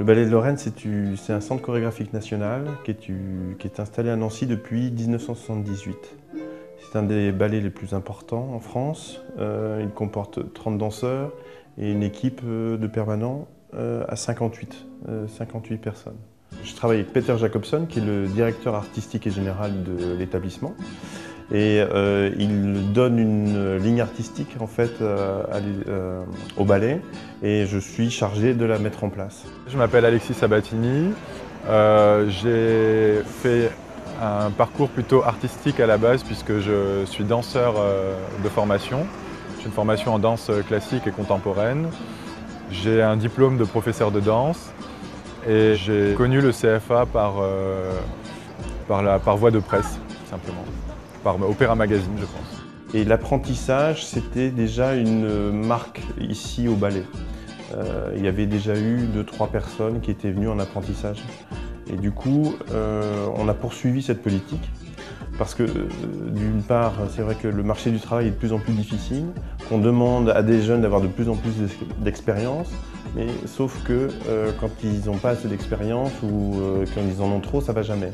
Ballet de Lorraine, c'est un centre chorégraphique national qui est installé à Nancy depuis 1978. C'est un des ballets les plus importants en France. Il comporte 30 danseurs et une équipe de permanents à 58 personnes. Je travaille avec Peter Jacobson, qui est le directeur artistique et général de l'établissement. Et il donne une ligne artistique en fait, au ballet et je suis chargé de la mettre en place. Je m'appelle Alexis Sabatini, j'ai fait un parcours plutôt artistique à la base puisque je suis danseur de formation. J'ai une formation en danse classique et contemporaine. J'ai un diplôme de professeur de danse et j'ai connu le CFA par voie de presse, simplement. Par Opéra Magazine, je pense. Et l'apprentissage, c'était déjà une marque ici au ballet. Il y avait déjà eu 2-3 personnes qui étaient venues en apprentissage. Et du coup, on a poursuivi cette politique. Parce que d'une part, c'est vrai que le marché du travail est de plus en plus difficile, qu'on demande à des jeunes d'avoir de plus en plus d'expérience, mais sauf que quand ils n'ont pas assez d'expérience ou quand ils en ont trop, ça ne va jamais.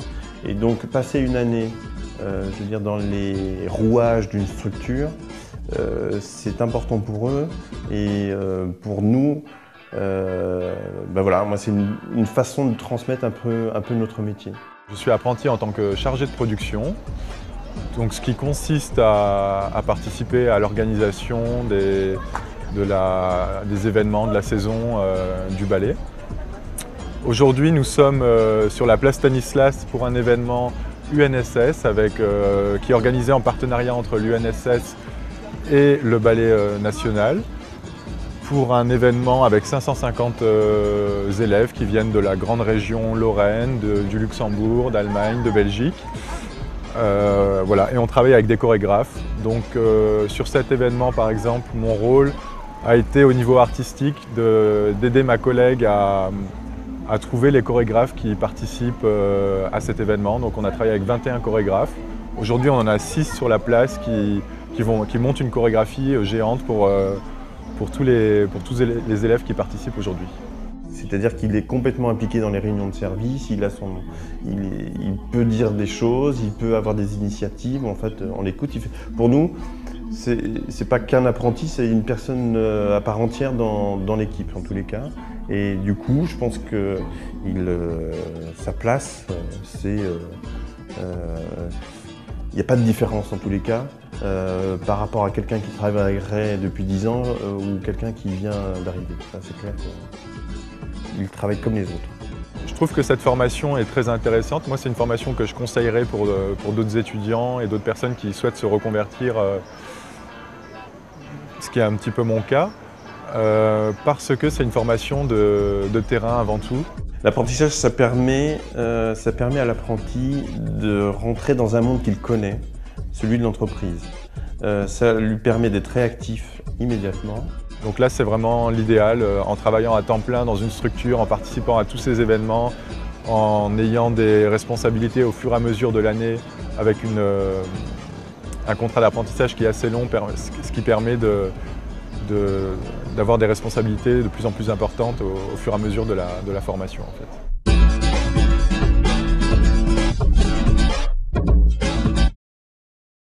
Et donc passer une année, je veux dire, dans les rouages d'une structure, c'est important pour eux et pour nous, ben voilà, moi c'est une façon de transmettre un peu notre métier. Je suis apprenti en tant que chargé de production, donc ce qui consiste à participer à l'organisation des événements de la saison du ballet. Aujourd'hui, nous sommes sur la place Stanislas pour un événement UNSS qui est organisé en partenariat entre l'UNSS et le Ballet National pour un événement avec 550 élèves qui viennent de la grande région Lorraine, du Luxembourg, d'Allemagne, de Belgique. Voilà. Et on travaille avec des chorégraphes. Donc sur cet événement par exemple, mon rôle a été au niveau artistique d'aider ma collègue à trouver les chorégraphes qui participent à cet événement. Donc on a travaillé avec 21 chorégraphes. Aujourd'hui on en a 6 sur la place qui montent une chorégraphie géante pour tous les élèves qui participent aujourd'hui. C'est-à-dire qu'il est complètement impliqué dans les réunions de service, il peut dire des choses, il peut avoir des initiatives, en fait on l'écoute. Pour nous, c'est pas qu'un apprenti, c'est une personne à part entière dans l'équipe en tous les cas. Et du coup, je pense que sa place, c'est... il n'y a pas de différence en tous les cas par rapport à quelqu'un qui travaillerait depuis 10 ans ou quelqu'un qui vient d'arriver. C'est clair qu'il travaille comme les autres. Je trouve que cette formation est très intéressante. Moi, c'est une formation que je conseillerais pour d'autres étudiants et d'autres personnes qui souhaitent se reconvertir, ce qui est un petit peu mon cas, parce que c'est une formation de terrain avant tout. L'apprentissage, ça permet à l'apprenti de rentrer dans un monde qu'il connaît, celui de l'entreprise. Ça lui permet d'être réactif immédiatement. Donc là, c'est vraiment l'idéal, en travaillant à temps plein dans une structure, en participant à tous ces événements, en ayant des responsabilités au fur et à mesure de l'année, avec un contrat d'apprentissage qui est assez long, ce qui permet d'avoir des responsabilités de plus en plus importantes au fur et à mesure de la formation en fait.